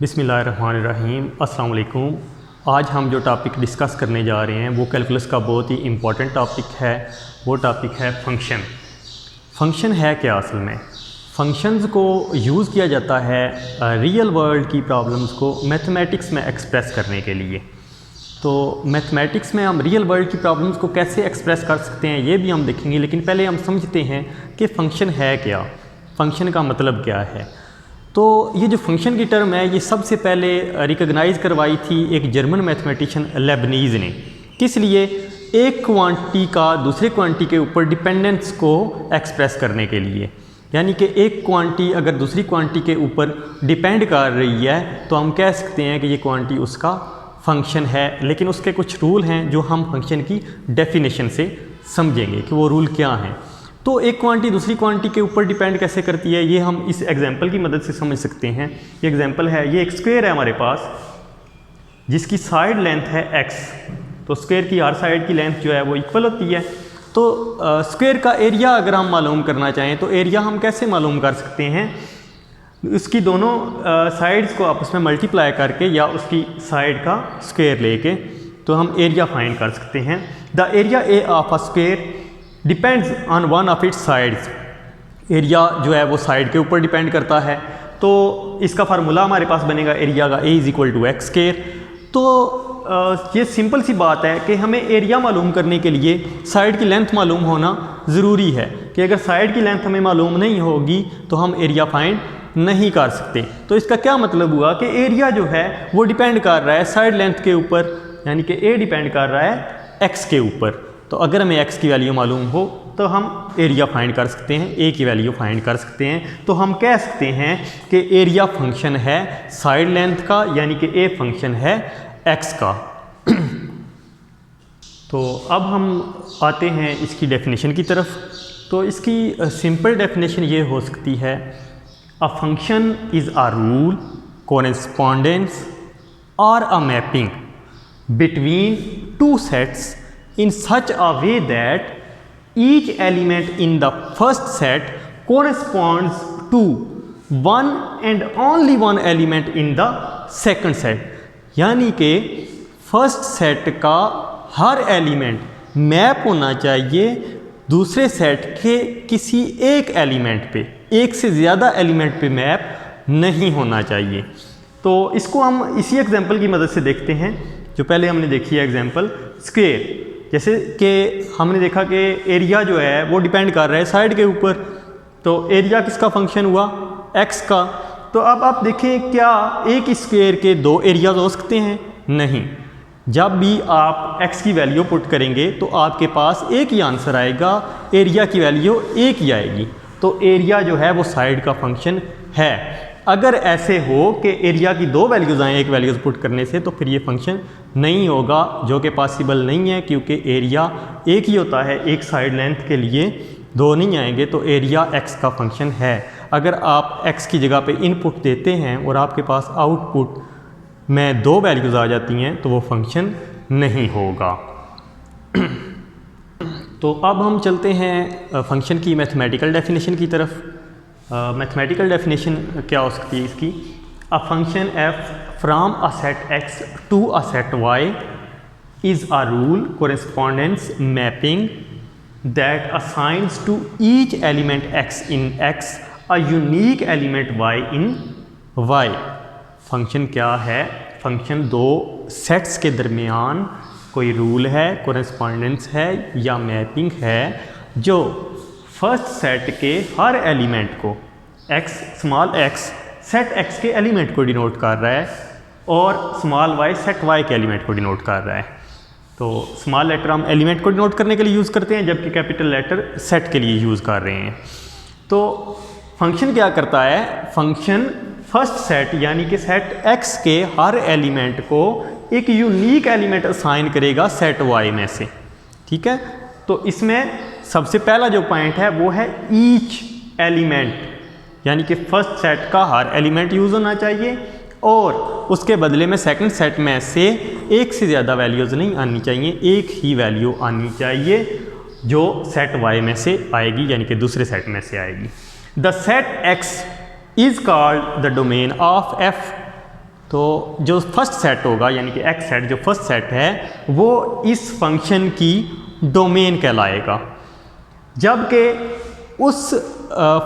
बिस्मिल्लाहिर्रहमानिर्रहीम अस्सलाम वालेकुम। आज हम जो टॉपिक डिस्कस करने जा रहे हैं वो कैलकुलस का बहुत ही इम्पॉर्टेंट टॉपिक है। वो टॉपिक है फंक्शन। फंक्शन है क्या असल में? फंक्शंस को यूज़ किया जाता है रियल वर्ल्ड की प्रॉब्लम्स को मैथमेटिक्स में एक्सप्रेस करने के लिए। तो मैथमेटिक्स में हम रियल वर्ल्ड की प्रॉब्लम्स को कैसे एक्सप्रेस कर सकते हैं ये भी हम देखेंगे, लेकिन पहले हम समझते हैं कि फ़ंक्शन है क्या, फ़ंक्शन का मतलब क्या है। तो ये जो फंक्शन की टर्म है ये सबसे पहले रिकॉग्नाइज करवाई थी एक जर्मन मैथमेटिशियन लेबनीज़ ने। किस लिए? एक क्वांटिटी का दूसरे क्वांटिटी के ऊपर डिपेंडेंस को एक्सप्रेस करने के लिए। यानी कि एक क्वांटिटी अगर दूसरी क्वांटिटी के ऊपर डिपेंड कर रही है तो हम कह सकते हैं कि ये क्वांटिटी उसका फंक्शन है। लेकिन उसके कुछ रूल हैं जो हम फंक्शन की डेफिनेशन से समझेंगे कि वो रूल क्या हैं। तो एक क्वांटिटी दूसरी क्वांटिटी के ऊपर डिपेंड कैसे करती है ये हम इस एग्जांपल की मदद से समझ सकते हैं। ये एग्जांपल है, ये एक स्क्वायर है हमारे पास जिसकी साइड लेंथ है x। तो स्क्वायर की हर साइड की लेंथ जो है वो इक्वल होती है। तो स्क्वायर का एरिया अगर हम मालूम करना चाहें तो एरिया हम कैसे मालूम कर सकते हैं? उसकी दोनों साइड्स को आपस में मल्टीप्लाई करके या उसकी साइड का स्क्वायर लेके तो हम एरिया फाइंड कर सकते हैं। The area A of a square depends on one of its sides. Area जो है वो साइड के ऊपर डिपेंड करता है। तो इसका फार्मूला हमारे पास बनेगा एरिया का A = x स्क्वायर। तो ये सिंपल सी बात है कि हमें एरिया मालूम करने के लिए साइड की लेंथ मालूम होना ज़रूरी है कि अगर साइड की लेंथ हमें मालूम नहीं होगी तो हम एरिया फाइंड नहीं कर सकते। तो इसका क्या मतलब हुआ कि एरिया जो है वो डिपेंड कर रहा है साइड लेंथ के ऊपर, यानी कि A डिपेंड कर रहा है x के ऊपर। तो अगर हमें x की वैल्यू मालूम हो तो हम एरिया फाइंड कर सकते हैं, A की वैल्यू फाइंड कर सकते हैं। तो हम कह सकते हैं कि एरिया फंक्शन है साइड लेंथ का, यानी कि A फंक्शन है x का। तो अब हम आते हैं इसकी डेफिनेशन की तरफ। तो इसकी सिंपल डेफिनेशन ये हो सकती है, a function is a rule, correspondence or a mapping between two sets in such a way that each element in the first set corresponds to one and only one element in the second set। यानी कि first set का हर element map होना चाहिए दूसरे set के किसी एक element पे, एक से ज़्यादा एलिमेंट पे मैप नहीं होना चाहिए। तो इसको हम इसी एग्जांपल की मदद से देखते हैं जो पहले हमने देखी है एग्जांपल स्क्वायर। जैसे कि हमने देखा कि एरिया जो है वो डिपेंड कर रहा है साइड के ऊपर। तो एरिया किसका फंक्शन हुआ? x का। तो अब आप देखें क्या एक स्क्वायर के दो एरियाज हो सकते हैं? नहीं। जब भी आप x की वैल्यू पुट करेंगे तो आपके पास एक ही आंसर आएगा, एरिया की वैल्यू एक ही आएगी। तो एरिया जो है वो साइड का फंक्शन है। अगर ऐसे हो कि एरिया की दो वैल्यूज़ आएँ एक वैल्यूज़ पुट करने से तो फिर ये फंक्शन नहीं होगा, जो कि पॉसिबल नहीं है, क्योंकि एरिया एक ही होता है, एक साइड लेंथ के लिए दो नहीं आएंगे। तो एरिया x का फंक्शन है। अगर आप x की जगह पे इनपुट देते हैं और आपके पास आउटपुट में दो वैल्यूज़ आ जाती हैं तो वो फंक्शन नहीं होगा। तो अब हम चलते हैं फंक्शन की मैथमेटिकल डेफिनेशन की तरफ। मैथमेटिकल डेफिनेशन क्या हो सकती है इसकी? A function f from a set x to a set y is a rule correspondence mapping that assigns to each element x in x a unique element y in y। Function क्या है? Function दो sets के दरमियान कोई rule है, correspondence है या mapping है जो फर्स्ट सेट के हर एलिमेंट को x small x set x के एलिमेंट को डिनोट कर रहा है और स्मॉल y सेट y के एलिमेंट को डिनोट कर रहा है। तो स्मॉल लेटर हम एलिमेंट को डिनोट करने के लिए यूज़ करते हैं, जबकि कैपिटल लेटर सेट के लिए यूज़ कर रहे हैं। तो फंक्शन क्या करता है? फंक्शन फर्स्ट सेट यानी कि सेट x के हर एलिमेंट को एक यूनिक एलिमेंट असाइन करेगा सेट y में से। ठीक है। तो इसमें सबसे पहला जो पॉइंट है वो है ईच एलिमेंट, यानी कि फर्स्ट सेट का हर एलिमेंट यूज़ होना चाहिए और उसके बदले में सेकंड सेट में से एक से ज़्यादा वैल्यूज़ नहीं आनी चाहिए, एक ही वैल्यू आनी चाहिए जो सेट y में से आएगी, यानी कि दूसरे सेट में से आएगी। The set x is called the domain of f तो जो फर्स्ट सेट होगा यानी कि एक्स सेट, जो फर्स्ट सेट है वो इस फंक्शन की डोमेन कहलाएगा, जबकि उस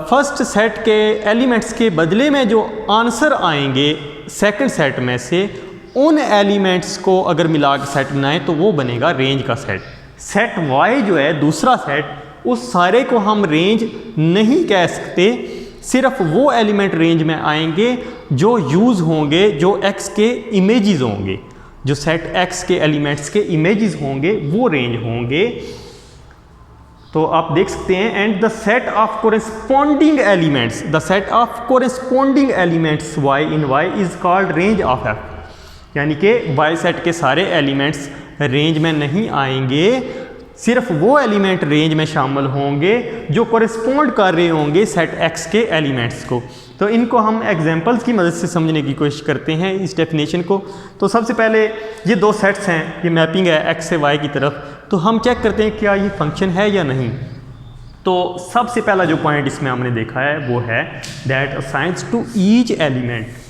फर्स्ट सेट के एलिमेंट्स के बदले में जो आंसर आएंगे सेकंड सेट में से, उन एलिमेंट्स को अगर मिला के सेट बनाएं तो वो बनेगा रेंज का सेट। सेट वाई जो है दूसरा सेट, उस सारे को हम रेंज नहीं कह सकते, सिर्फ वो एलिमेंट रेंज में आएंगे जो यूज़ होंगे, जो एक्स के इमेजेस होंगे, जो सेट एक्स के एलिमेंट्स के इमेजेस होंगे वो रेंज होंगे। तो आप देख सकते हैं and the set of corresponding elements, the set of corresponding elements y in y is called range of f, यानी कि वाई सेट के सारे एलिमेंट्स रेंज में नहीं आएंगे, सिर्फ वो एलिमेंट रेंज में शामिल होंगे जो कोरेस्पॉन्ड कर रहे होंगे सेट एक्स के एलिमेंट्स को। तो इनको हम एग्जांपल्स की मदद से समझने की कोशिश करते हैं इस डेफिनेशन को। तो सबसे पहले ये दो सेट्स हैं, ये मैपिंग है एक्स से वाई की तरफ, तो हम चेक करते हैं क्या ये फंक्शन है या नहीं। तो सबसे पहला जो पॉइंट इसमें हमने देखा है वो है that assigns to each element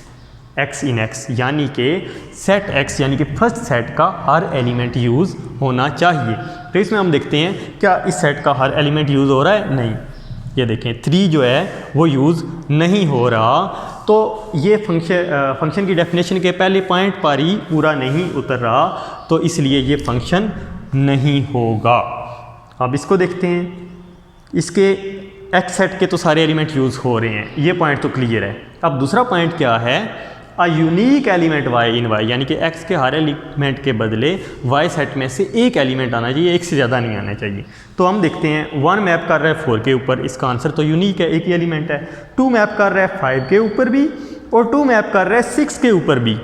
x in x, यानी कि सेट एक्स यानी कि फर्स्ट सेट का हर एलिमेंट यूज़ होना चाहिए। तो इसमें हम देखते हैं क्या इस सेट का हर एलिमेंट यूज़ हो रहा है, नहीं। ये देखें 3 जो है वो यूज़ नहीं हो रहा, तो ये फंक्शन की डेफिनेशन के पहले पॉइंट पर ही पूरा नहीं उतर रहा, तो इसलिए ये फंक्शन नहीं होगा। अब इसको देखते हैं, इसके एक्स सेट के तो सारे एलिमेंट यूज़ हो रहे हैं, ये पॉइंट तो क्लियर है। अब दूसरा पॉइंट क्या है, a unique element y in y, यानी कि एक्स के हर एलिमेंट के बदले वाई सेट में से एक एलिमेंट आना चाहिए, एक से ज़्यादा नहीं आना चाहिए। तो हम देखते हैं 1 मैप कर रहा है 4 के ऊपर, इसका आंसर तो यूनिक है, एक ही एलिमेंट है। 2 मैप कर रहा है 5 के ऊपर भी, और 2 मैप कर रहा है 6 के ऊपर भी।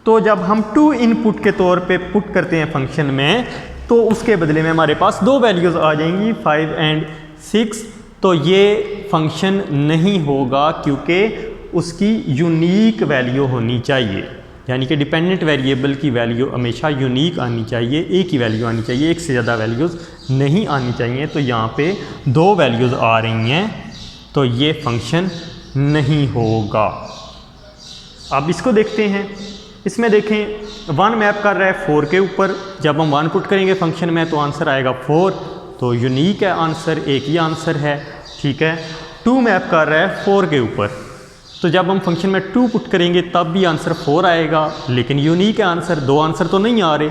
तो जब हम 2 इनपुट के तौर पे पुट करते हैं फंक्शन में, तो उसके बदले में हमारे पास 2 वैल्यूज़ आ जाएंगी 5 एंड 6। तो ये फंक्शन नहीं होगा क्योंकि उसकी यूनिक वैल्यू होनी चाहिए, यानी कि डिपेंडेंट वेरिएबल की वैल्यू हमेशा यूनिक आनी चाहिए, एक ही वैल्यू आनी चाहिए, एक से ज़्यादा वैल्यूज़ नहीं आनी चाहिए। तो यहाँ पे 2 वैल्यूज़ आ रही हैं, तो ये फंक्शन नहीं होगा। अब इसको देखते हैं, इसमें देखें 1 मैप कर रहा है 4 के ऊपर, जब हम 1 पुट करेंगे फंक्शन में तो आंसर आएगा 4, तो यूनिक है आंसर, एक ही आंसर है, ठीक है। 2 मैप कर रहा है 4 के ऊपर, तो जब हम फंक्शन में 2 पुट करेंगे तब भी आंसर 4 आएगा, लेकिन यूनिक है आंसर, 2 आंसर तो नहीं आ रहे,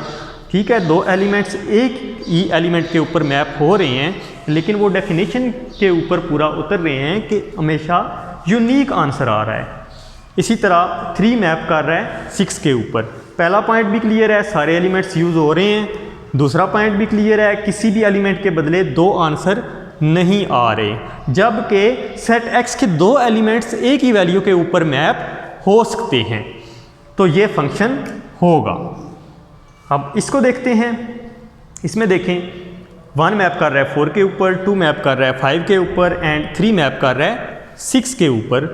ठीक है। 2 एलिमेंट्स एक ही एलिमेंट के ऊपर मैप हो रहे हैं, लेकिन वो डेफिनेशन के ऊपर पूरा उतर रहे हैं कि हमेशा यूनिक आंसर आ रहा है। इसी तरह 3 मैप कर रहा है 6 के ऊपर, पहला पॉइंट भी क्लियर है, सारे एलिमेंट्स यूज़ हो रहे हैं। दूसरा पॉइंट भी क्लियर है, किसी भी एलिमेंट के बदले 2 आंसर नहीं आ रहे, जबकि सेट एक्स के 2 एलिमेंट्स एक ही वैल्यू के ऊपर मैप हो सकते हैं, तो ये फंक्शन होगा। अब इसको देखते हैं, इसमें देखें 1 मैप कर रहा है 4 के ऊपर, 2 मैप कर रहा है 5 के ऊपर एंड 3 मैप कर रहा है 6 के ऊपर।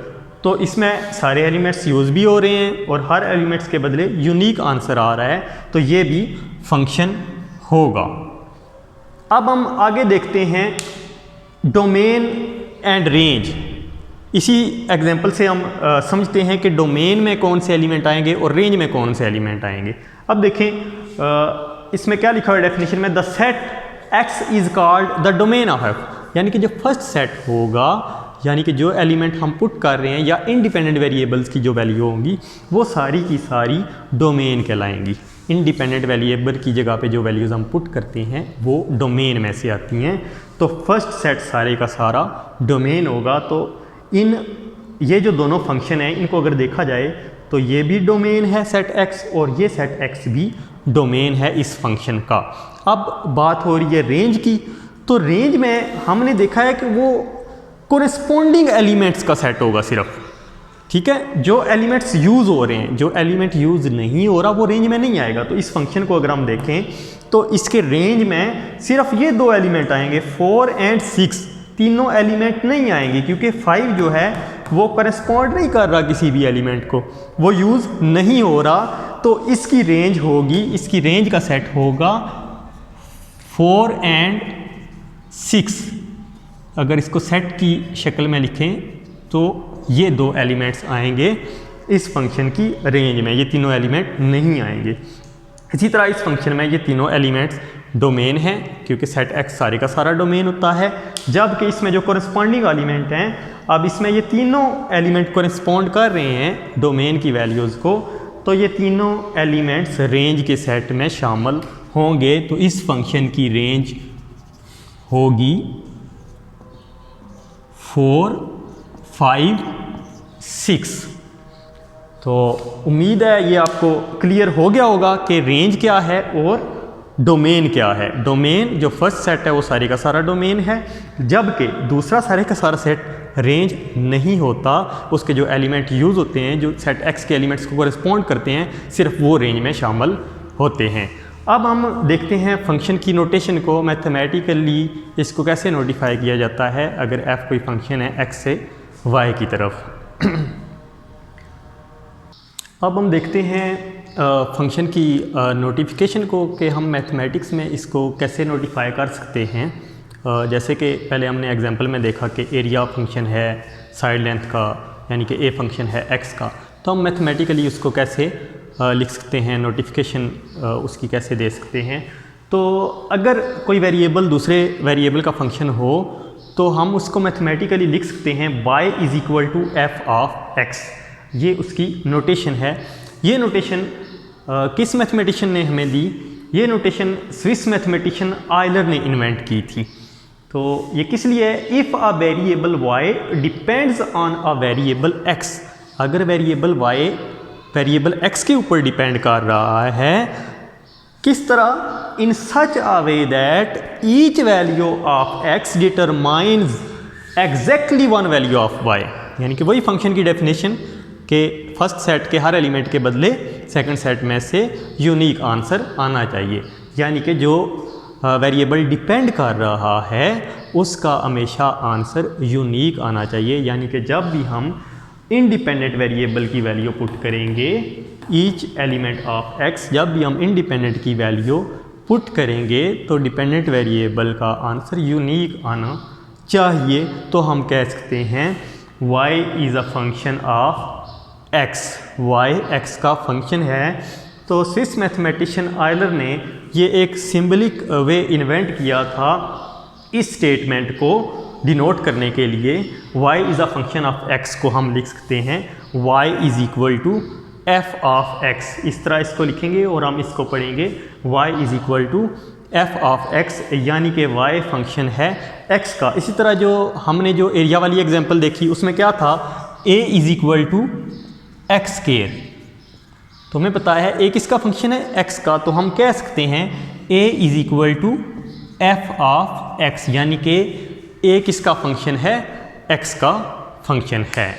तो इसमें सारे एलिमेंट्स यूज़ भी हो रहे हैं और हर एलिमेंट्स के बदले यूनिक आंसर आ रहा है, तो ये भी फंक्शन होगा। अब हम आगे देखते हैं डोमेन एंड रेंज। इसी एग्जांपल से हम समझते हैं कि डोमेन में कौन से एलिमेंट आएंगे और रेंज में कौन से एलिमेंट आएंगे। अब देखें इसमें क्या लिखा हुआ है डेफिनेशन में, the set x is called the domain of f, यानी कि जो फर्स्ट सेट होगा, यानी कि जो एलिमेंट हम पुट कर रहे हैं या इंडिपेंडेंट वेरिएबल्स की जो वैल्यू होंगी वो सारी की सारी डोमेन कहलाएंगी। इंडिपेंडेंट वेरिएबल की जगह पे जो वैल्यूज़ हम पुट करते हैं वो डोमेन में से आती हैं, तो फर्स्ट सेट सारे का सारा डोमेन होगा। तो ये जो दोनों फंक्शन हैं इनको अगर देखा जाए तो ये भी डोमेन है सेट एक्स और ये सेट एक्स भी डोमेन है इस फंक्शन का। अब बात हो रही है रेंज की, तो रेंज में हमने देखा है कि वो कोरेस्पॉन्डिंग एलिमेंट्स का सेट होगा सिर्फ, ठीक है। जो एलिमेंट्स यूज़ हो रहे हैं, जो एलिमेंट यूज़ नहीं हो रहा वो रेंज में नहीं आएगा। तो इस फंक्शन को अगर हम देखें तो इसके रेंज में सिर्फ ये 2 एलिमेंट आएंगे, 4 एंड 6, तीनों एलिमेंट नहीं आएंगे क्योंकि 5 जो है वो करस्पॉन्ड नहीं कर रहा किसी भी एलिमेंट को, वो यूज़ नहीं हो रहा। तो इसकी रेंज होगी, इसकी रेंज का सेट होगा 4 एंड 6। अगर इसको सेट की शक्ल में लिखें तो ये 2 एलिमेंट्स आएंगे इस फंक्शन की रेंज में ये तीनों एलिमेंट नहीं आएंगे। इसी तरह इस फंक्शन में ये तीनों एलिमेंट्स डोमेन हैं, क्योंकि सेट एक्स सारे का सारा डोमेन होता है, जबकि इसमें जो कोरेस्पॉन्डिंग एलिमेंट हैं, अब इसमें ये तीनों एलिमेंट कोरेस्पॉन्ड कर रहे हैं डोमेन की वैल्यूज़ को, तो ये तीनों एलिमेंट्स रेंज के सेट में शामिल होंगे। तो इस फंक्शन की रेंज होगी 4, 5, 6। तो उम्मीद है ये आपको क्लियर हो गया होगा कि रेंज क्या है और डोमेन क्या है। डोमेन जो फर्स्ट सेट है वो सारे का सारा डोमेन है, जबकि दूसरा सारे का सारा सेट रेंज नहीं होता। उसके जो एलिमेंट यूज़ होते हैं, जो सेट एक्स के एलिमेंट्स को कोरेस्पॉन्ड करते हैं, सिर्फ वो रेंज में शामिल होते हैं। अब हम देखते हैं फंक्शन की नोटेशन को, मैथमेटिकली इसको कैसे नोटिफाई किया जाता है अगर एफ कोई फंक्शन है एक्स से वाई की तरफ। अब हम देखते हैं फंक्शन की नोटिफिकेशन को कि हम मैथमेटिक्स में इसको कैसे नोटिफाई कर सकते हैं। जैसे कि पहले हमने एग्जांपल में देखा कि एरिया फंक्शन है साइड लेंथ का, यानी कि ए फंक्शन है एक्स का, तो हम मैथमेटिकली उसको कैसे लिख सकते हैं, नोटिफिकेशन उसकी कैसे दे सकते हैं। तो अगर कोई वेरिएबल दूसरे वेरिएबल का फंक्शन हो तो हम उसको मैथमेटिकली लिख सकते हैं y is equal to f of x. ये उसकी नोटेशन है। ये नोटेशन किस मैथमेटिशियन ने हमें दी? ये नोटेशन स्विस मैथमेटिशियन आयलर ने इन्वेंट की थी। तो ये किस लिए है? If a variable y depends on a variable x, अगर वेरिएबल y वेरिएबल x के ऊपर डिपेंड कर रहा है, किस तरह? In such a way that each value of x determines exactly one value of y। यानी कि वही फंक्शन की डेफिनेशन के फर्स्ट सेट के हर एलिमेंट के बदले सेकंड सेट में से यूनिक आंसर आना चाहिए। यानी कि जो वेरिएबल डिपेंड कर रहा है उसका हमेशा आंसर यूनिक आना चाहिए। यानी कि जब भी हम इंडिपेंडेंट वेरिएबल की वैल्यू पुट करेंगे, ईच एलिमेंट ऑफ x, जब भी हम इंडिपेंडेंट की वैल्यू पुट करेंगे तो डिपेंडेंट वेरिएबल का आंसर यूनिक आना चाहिए। तो हम कह सकते हैं y is a function of x, y x का फंक्शन है। तो स्विस मैथमेटिशियन आयलर ने ये एक सिंबलिक वे इन्वेंट किया था इस स्टेटमेंट को डिनोट करने के लिए। y is a function of x को हम लिख सकते हैं y is equal to f of x। इस तरह इसको लिखेंगे और हम इसको पढ़ेंगे y is equal to f of x, यानी कि y फंक्शन है x का। इसी तरह जो हमने जो एरिया वाली एग्जांपल देखी उसमें क्या था? a is equal to x square. तो हमें पता है a किसका फंक्शन है? x का। तो हम कह सकते हैं a is equal to f of x, यानी कि a किसका फंक्शन है? x का फंक्शन है।